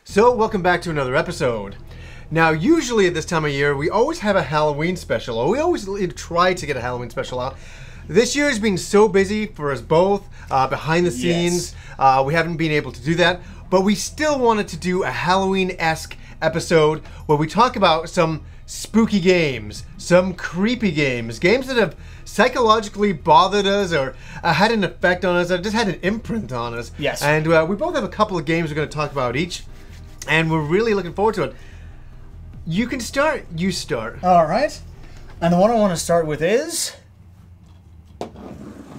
So, welcome back to another episode. Now, usually at this time of year, we always have a Halloween special, or we always try to get a Halloween special out. This year has been so busy for us both, behind the scenes. Yes. We haven't been able to do that, but we still wanted to do a Halloween-esque episode where we talk about some spooky games, some creepy games that have psychologically bothered us or had an effect on us, or just had an imprint on us. Yes. And we both have a couple of games we're going to talk about each, and we're really looking forward to it. You can start. You start. All right. And the one I want to start with is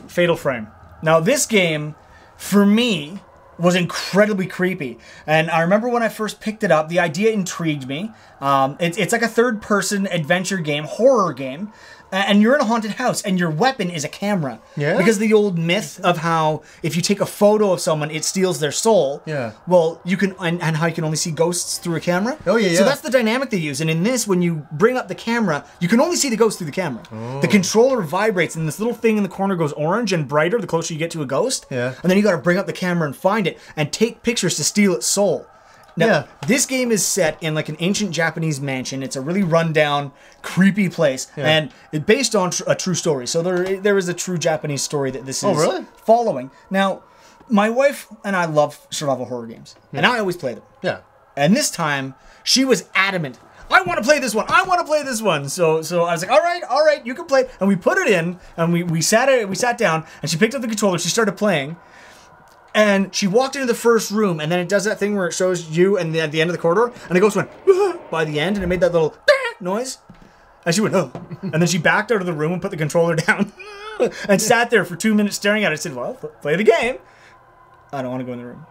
Fatal Frame. Now, this game, for me, was incredibly creepy. And I remember when I first picked it up, the idea intrigued me. It's like a third-person adventure game, horror game. And you're in a haunted house, and your weapon is a camera. Yeah. Because the old myth of how if you take a photo of someone, it steals their soul. Yeah. Well, you can, and how you can only see ghosts through a camera. Oh, yeah, yeah. So that's the dynamic they use. And in this, when you bring up the camera, you can only see the ghost through the camera. Oh. The controller vibrates, and this little thing in the corner goes orange and brighter the closer you get to a ghost. Yeah. And then you got to bring up the camera and find it, and take pictures to steal its soul. Now, this game is set in like an ancient Japanese mansion. It's a really rundown, creepy place, and it's based on a true story. So there is a true Japanese story that this is following. Now, my wife and I love survival horror games, and I always play them. Yeah. And this time, she was adamant. I want to play this one. I want to play this one. So I was like, all right, you can play. And we put it in, and we sat down, and she picked up the controller. She started playing. And she walked into the first room, and then it does that thing where it shows you and at the end of the corridor, and the ghost went by the end, and it made that little noise. And she went, oh. And then she backed out of the room and put the controller down and sat there for 2 minutes staring at it. I said, well, play the game. I don't want to go in the room.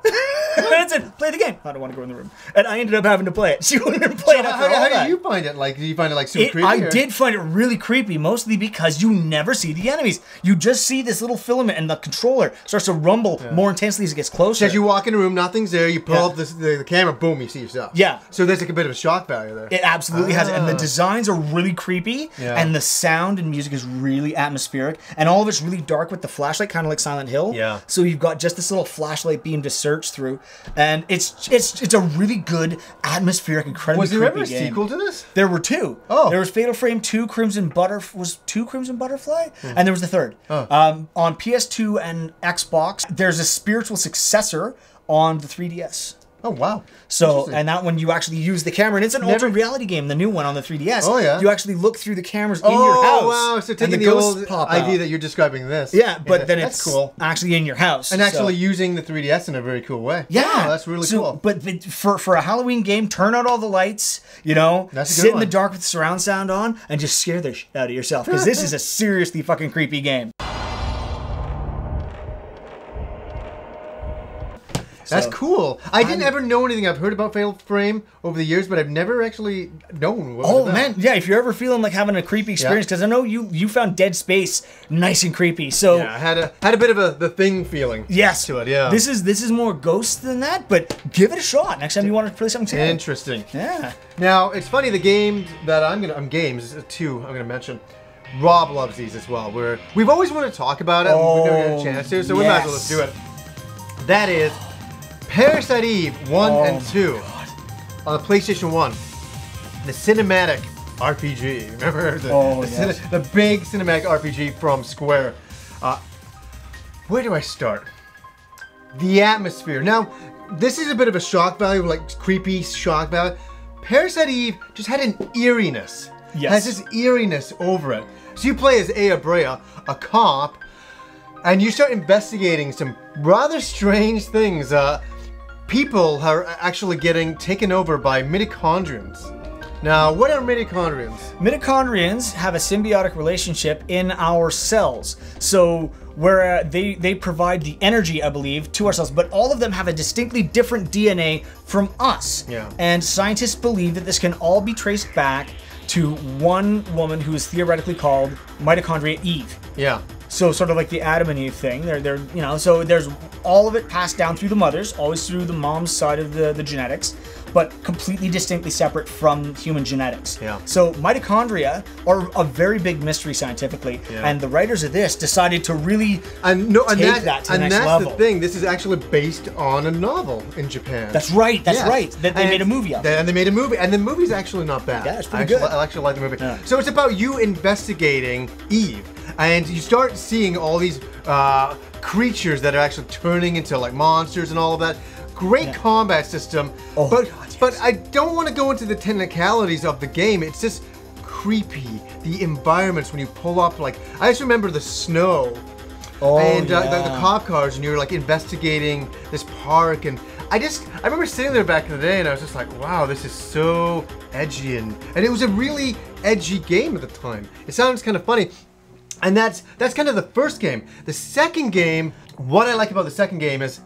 And I said, play the game. I don't want to go in the room. And I ended up having to play it. She wouldn't even play it after all that. How do you find it? Like, do you find it like super creepy? I did find it really creepy, mostly because you never see the enemies. You just see this little filament, and the controller starts to rumble more intensely as it gets closer. So as you walk in a room, nothing's there. You pull up the camera, boom, you see yourself. Yeah. So there's like a bit of a shock value there. It absolutely has it. And the designs are really creepy, and the sound and music is really atmospheric, and all of it's really dark with the flashlight, kind of like Silent Hill. Yeah. So you've got just this little flashlight beam to search through, and it's a really good, atmospheric, incredibly creepy game. Was there ever a sequel to this? There were two. Oh. There was Fatal Frame 2, Crimson Butterfly? And there was the third. Oh. On PS2 and Xbox, there's a spiritual successor on the 3DS. Oh, wow. So, and that one you actually use the camera, and it's an alternate reality game, the new one on the 3DS. Oh, yeah. You actually look through the cameras in your house. Oh, wow. So taking the old idea that you're describing this. Yeah, but then that's it's cool. Actually in your house. And actually using the 3DS in a very cool way. Yeah. Oh, that's really cool. But for a Halloween game, turn out all the lights, sit in the dark with surround sound on, and just scare the shit out of yourself. Because this is a seriously fucking creepy game. That's cool. I didn't ever know anything. I've heard about Fatal Frame over the years, but I've never actually known what was man, yeah, if you're ever feeling like having a creepy experience, because I know you found Dead Space nice and creepy. So yeah, I had a bit of the Thing feeling to it, yeah. This is more ghost than that, but give it a shot next time you want to play something too. Interesting. Yeah. Now, it's funny, the games that I'm gonna mention. Rob loves these as well. We've always wanted to talk about it, and we've never had a chance to, so we might as well just do it. That is Parasite Eve 1 and 2 on the PlayStation 1. The cinematic RPG. Remember the big cinematic RPG from Square. Where do I start? The atmosphere. Now, this is a bit of a shock value, like creepy shock value. Parasite Eve just had an eeriness. Yes. Has this eeriness over it. So you play as Aya Brea, a cop, and you start investigating some rather strange things. People are actually getting taken over by mitochondrians. Now, what are mitochondrians? Mitochondrians have a symbiotic relationship in our cells. So where they provide the energy, I believe, to our cells, but all of them have a distinctly different DNA from us. Yeah. And scientists believe that this can all be traced back to one woman who is theoretically called Mitochondria Eve. Yeah. So sort of like the Adam and Eve thing. So there's all of it passed down through the mothers, always through the mom's side of the genetics. but completely distinctly separate from human genetics. Yeah. So mitochondria are a very big mystery scientifically, and the writers of this decided to really take that to the next level. That's the thing. This is actually based on a novel in Japan. That's right. That's right. That they made a movie of. And they made a movie, and the movie's actually not bad. Yeah, it's pretty good. I actually like the movie. Yeah. So it's about you investigating Eve, and you start seeing all these creatures that are actually turning into like monsters and all of that. Great combat system, but I don't want to go into the technicalities of the game. It's just creepy. The environments when you pull up, like I just remember the snow and the cop cars, and you're like investigating this park, and I remember sitting there back in the day, and I was just like, wow, this is so edgy, and it was a really edgy game at the time. It sounds kind of funny. And that's kind of the first game. The second game, what I like about the second game is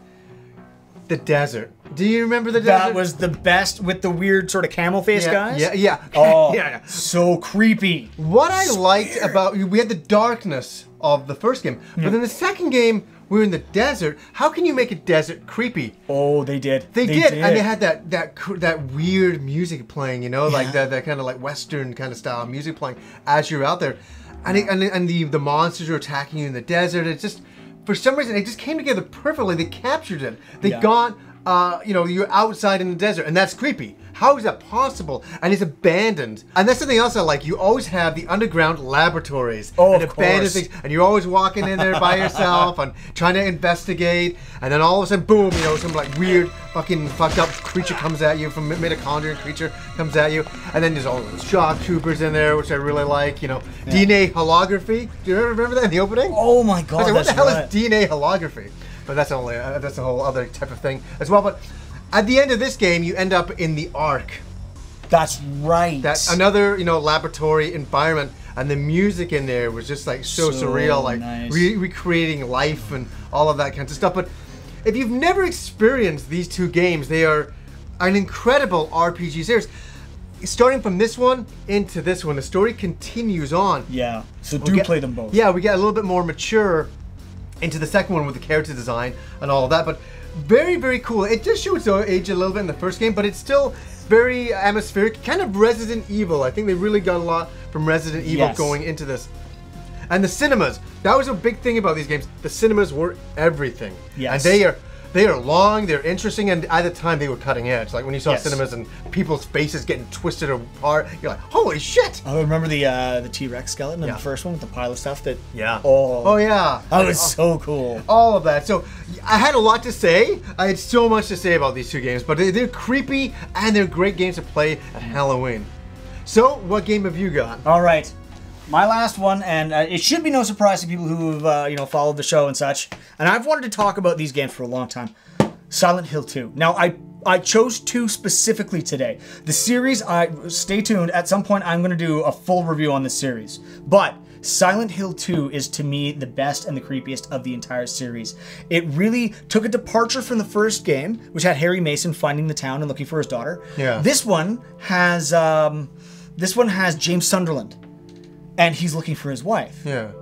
the desert. Do you remember the desert? That was the best with the weird sort of camel face guys? Yeah. Oh, yeah. So creepy. What I liked about, we had the darkness of the first game, but in the second game, we're in the desert. How can you make a desert creepy? Oh, they did. They did, and they had that weird music playing, you know, like that kind of like Western kind of style music playing as you're out there. And the monsters are attacking you in the desert. It just, for some reason, it just came together perfectly. They captured it. They got, you're outside in the desert, and that's creepy. How is that possible? And it's abandoned. And that's something else I like. You always have the underground laboratories and abandoned things, and you're always walking in there by yourself and trying to investigate. And then all of a sudden, boom! You know, some like weird, fucking fucked up creature comes at you. From mitochondrial creature comes at you, and then there's all those shock troopers in there, which I really like. You know, DNA holography. Do you remember that in the opening? Oh my god! I was like, what the hell is DNA holography? But that's a whole other type of thing as well. But at the end of this game, you end up in the Ark. That's right. That's another, laboratory environment, and the music in there was just like so surreal, like nice. Recreating life and all of that kinds of stuff. But if you've never experienced these two games, they are an incredible RPG series. Starting from this one into this one, the story continues on. Yeah. So play them both. Yeah, we get a little bit more mature into the second one with the character design and all of that, but very, very cool. It just shows its age a little bit in the first game, but it's still very atmospheric, kind of Resident Evil. I think they really got a lot from Resident Evil going into this. And the cinemas, that was a big thing about these games. The cinemas were everything. Yes. And they are long, they're interesting, and at the time they were cutting edge. Like when you saw cinemas and people's faces getting twisted apart, you're like, holy shit! I remember the T-Rex skeleton in the first one with the pile of stuff that... Yeah. Oh yeah. That was so cool. All of that. So I had a lot to say. I had so much to say about these two games, but they're creepy and they're great games to play at Halloween. So what game have you got? All right. My last one, and it should be no surprise to people who have followed the show and such. And I've wanted to talk about these games for a long time. Silent Hill 2. Now, I chose 2 specifically today. The series, stay tuned. At some point, I'm going to do a full review on this series. But Silent Hill 2 is, to me, the best and the creepiest of the entire series. It really took a departure from the first game, which had Harry Mason finding the town and looking for his daughter. Yeah. This one has James Sunderland. And he's looking for his wife. Yeah.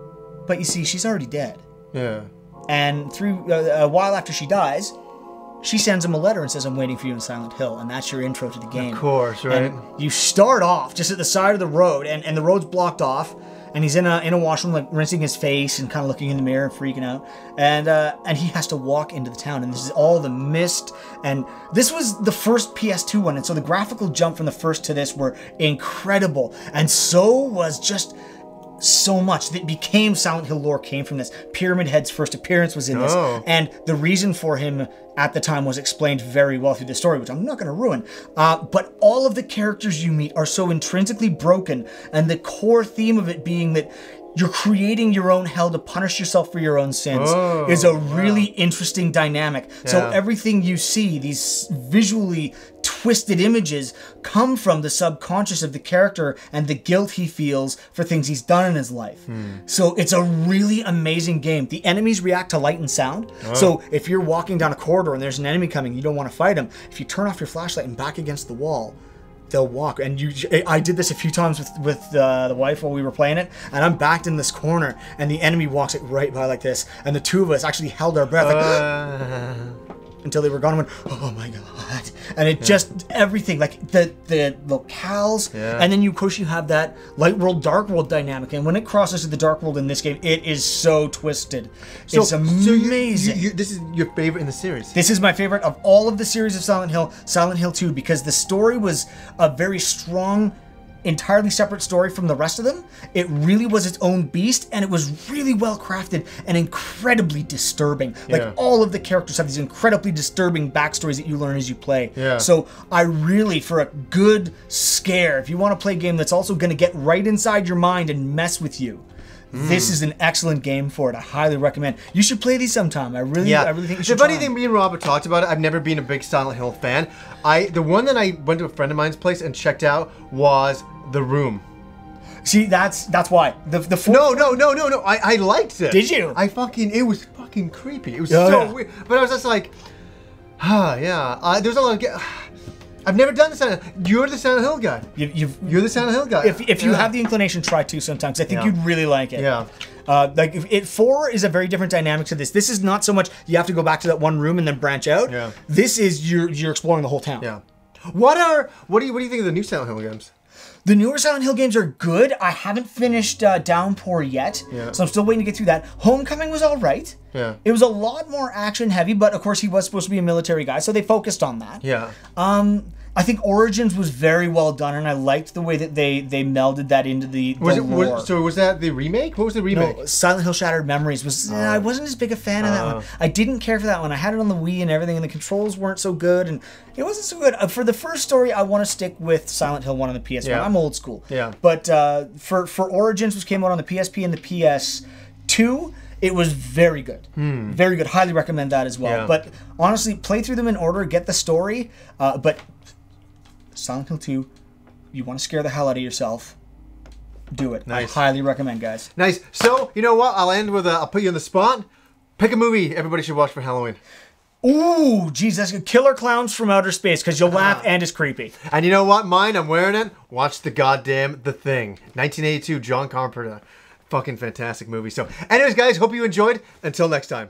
But you see, she's already dead. Yeah. And through a while after she dies, she sends him a letter and says, I'm waiting for you in Silent Hill. And that's your intro to the game. Of course, right? And you start off just at the side of the road, and the road's blocked off. And he's in a washroom, like rinsing his face and kind of looking in the mirror and freaking out. And he has to walk into the town. And this is all the mist. And this was the first PS2 one. And so the graphical jump from the first to this were incredible. And so was just so much that became Silent Hill lore came from this. Pyramid Head's first appearance was in this. And the reason for him at the time was explained very well through the story, which I'm not going to ruin. But all of the characters you meet are so intrinsically broken, and the core theme of it being that you're creating your own hell to punish yourself for your own sins is a really interesting dynamic. Yeah. So everything you see, these visually twisted images, come from the subconscious of the character and the guilt he feels for things he's done in his life. So it's a really amazing game. The enemies react to light and sound. So if you're walking down a corridor and there's an enemy coming, you don't want to fight him. If you turn off your flashlight and back against the wall, they'll walk. And I did this a few times with the wife while we were playing it, and I'm backed in this corner, and the enemy walks it right by like this, and the two of us actually held our breath. Like, until they were gone. And went, oh my god! And it just everything like the locales, and then of course you have that light world, dark world dynamic. And when it crosses to the dark world in this game, it is so twisted. It's amazing. So this is your favorite in the series. This is my favorite of all of the series of Silent Hill, Silent Hill 2, because the story was a very strong, entirely separate story from the rest of them. It really was its own beast, and it was really well crafted and incredibly disturbing. Like all of the characters have these incredibly disturbing backstories that you learn as you play. So I really, for a good scare, if you want to play a game that's also going to get right inside your mind and mess with you, this is an excellent game for it. I highly recommend. You should play these sometime. I really think you should. The funny thing, me and Robert talked about it. I've never been a big Silent Hill fan. The one that I went to a friend of mine's place and checked out was The Room. See, that's why the No. I liked it. Did you? It was fucking creepy. It was so weird. But I was just like, there's a lot of. I've never done the Silent Hill. You're the Silent Hill guy. You're the Silent Hill guy. If you have the inclination, try 2 sometimes. I think you'd really like it. Like 4 is a very different dynamic to this. This is not so much you have to go back to that one room and then branch out. This is you're exploring the whole town. What do you think of the new Silent Hill games? The newer Silent Hill games are good. I haven't finished Downpour yet, so I'm still waiting to get through that. Homecoming was all right. It was a lot more action heavy, but of course he was supposed to be a military guy, so they focused on that. I think Origins was very well done, and I liked the way that they melded that into the lore. So was that the remake? What was the remake? No, Silent Hill Shattered Memories was. I wasn't as big a fan of that one. I didn't care for that one. I had it on the Wii and everything, and the controls weren't so good, and it wasn't so good. For the first story, I want to stick with Silent Hill 1 on the PS1. I'm old school. But for Origins, which came out on the PSP and the PS2, it was very good. Very good. Highly recommend that as well. But honestly, play through them in order, get the story, but Silent Hill 2, you want to scare the hell out of yourself, do it. I highly recommend, guys. Nice. So, you know what? I'll end with I'll put you on the spot. Pick a movie everybody should watch for Halloween. Ooh, geez, that's good. Killer Clowns from Outer Space, because you'll laugh and it's creepy. And you know what? Mine, I'm wearing it. Watch The Thing. 1982, John Carpenter. Fucking fantastic movie. So, anyways, guys, hope you enjoyed. Until next time.